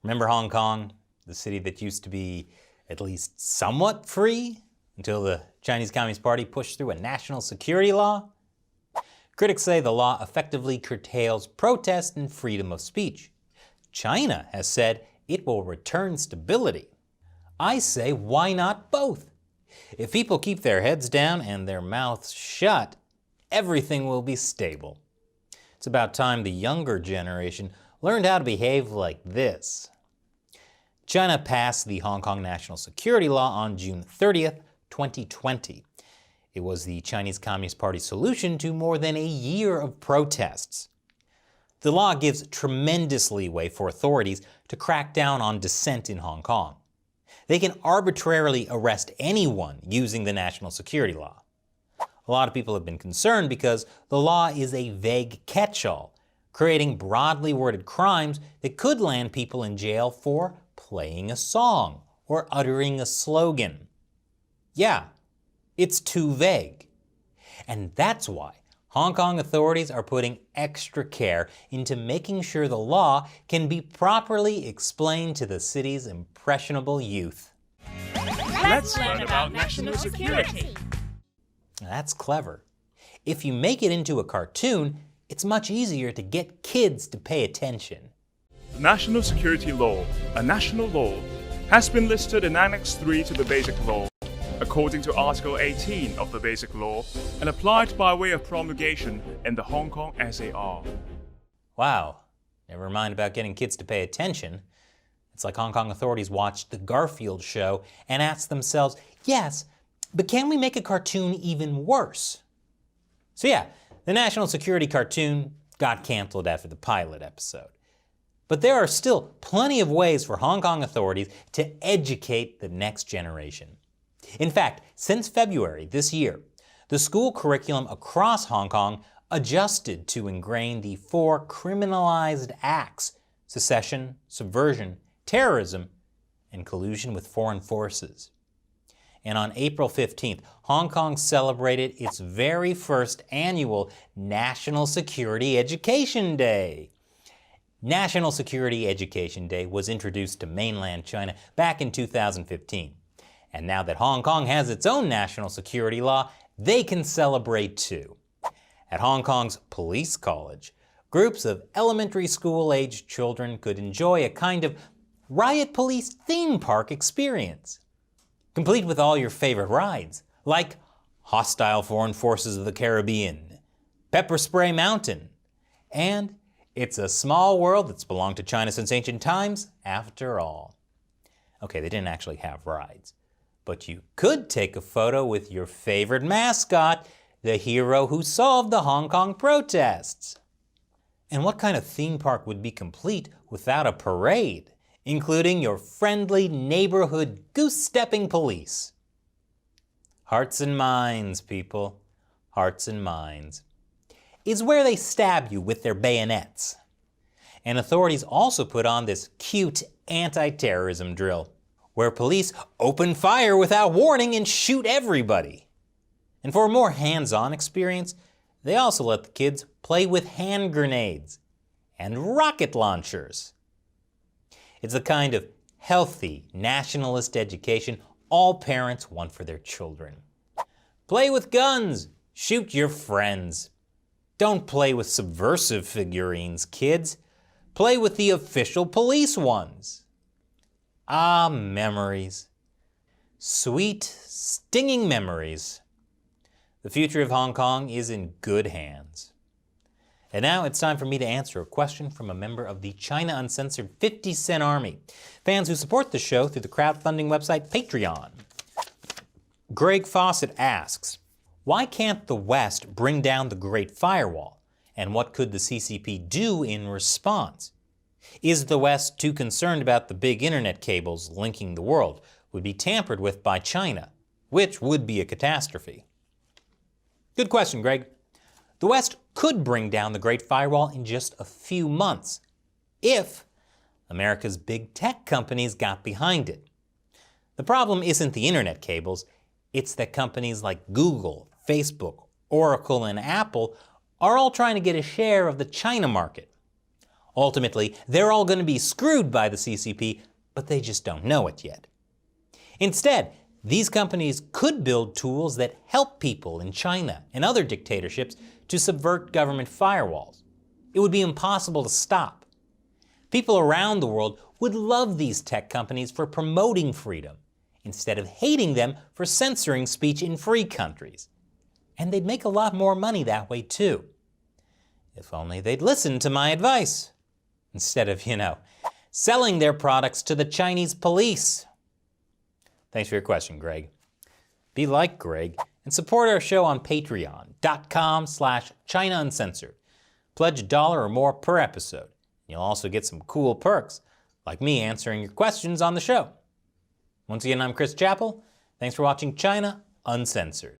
Remember Hong Kong, the city that used to be at least somewhat free until the Chinese Communist Party pushed through a national security law? Critics say the law effectively curtails protest and freedom of speech. China has said it will return stability. I say, why not both? If people keep their heads down and their mouths shut, everything will be stable. It's about time the younger generation learned how to behave like this. China passed the Hong Kong National Security Law on June 30th, 2020. It was the Chinese Communist Party's solution to more than a year of protests. The law gives tremendous leeway for authorities to crack down on dissent in Hong Kong. They can arbitrarily arrest anyone using the national security law. A lot of people have been concerned because the law is a vague catch-all, creating broadly worded crimes that could land people in jail for playing a song or uttering a slogan. Yeah, it's too vague. And that's why Hong Kong authorities are putting extra care into making sure the law can be properly explained to the city's impressionable youth. Let's learn about national security. That's clever. If you make it into a cartoon, it's much easier to get kids to pay attention. The National Security Law, a national law, has been listed in Annex 3 to the Basic Law, according to Article 18 of the Basic Law, and applied by way of promulgation in the Hong Kong SAR. Wow, never mind about getting kids to pay attention. It's like Hong Kong authorities watched the Garfield show and asked themselves, yes, but can we make a cartoon even worse? So yeah, the national security cartoon got canceled after the pilot episode. But there are still plenty of ways for Hong Kong authorities to educate the next generation. In fact, since February this year, the school curriculum across Hong Kong adjusted to ingrain the 4 criminalized acts: secession, subversion, terrorism, and collusion with foreign forces. And on April 15th, Hong Kong celebrated its very first annual National Security Education Day. National Security Education Day was introduced to mainland China back in 2015. And now that Hong Kong has its own national security law, they can celebrate too. At Hong Kong's police college, groups of elementary school-aged children could enjoy a kind of riot police theme park experience, complete with all your favorite rides, like Hostile Foreign Forces of the Caribbean, Pepper Spray Mountain, and It's a Small World That's Belonged to China Since Ancient Times, after all. Okay, they didn't actually have rides, but you could take a photo with your favorite mascot, the hero who solved the Hong Kong protests. And what kind of theme park would be complete without a parade, including your friendly neighborhood goose-stepping police? Hearts and minds, people. Hearts and minds. Is where they stab you with their bayonets. And authorities also put on this cute anti-terrorism drill, where police open fire without warning and shoot everybody. And for a more hands-on experience, they also let the kids play with hand grenades and rocket launchers. It's the kind of healthy nationalist education all parents want for their children. Play with guns, shoot your friends. Don't play with subversive figurines, kids. Play with the official police ones. Ah, memories. Sweet, stinging memories. The future of Hong Kong is in good hands. And now it's time for me to answer a question from a member of the China Uncensored 50 Cent Army, fans who support the show through the crowdfunding website Patreon. Greg Fawcett asks, why can't the West bring down the Great Firewall? And what could the CCP do in response? Is the West too concerned about the big internet cables linking the world would be tampered with by China, which would be a catastrophe? Good question, Greg. The West could bring down the Great Firewall in just a few months, if America's big tech companies got behind it. The problem isn't the internet cables, it's that companies like Google, Facebook, Oracle, and Apple are all trying to get a share of the China market. Ultimately, they're all going to be screwed by the CCP, but they just don't know it yet. Instead, these companies could build tools that help people in China and other dictatorships to subvert government firewalls. It would be impossible to stop. People around the world would love these tech companies for promoting freedom, instead of hating them for censoring speech in free countries. And they'd make a lot more money that way too. If only they'd listen to my advice, instead of, selling their products to the Chinese police. Thanks for your question, Greg. Be like Greg and support our show on patreon.com/China Uncensored. Pledge $1 or more per episode. You'll also get some cool perks, like me answering your questions on the show. Once again, I'm Chris Chapel. Thanks for watching China Uncensored.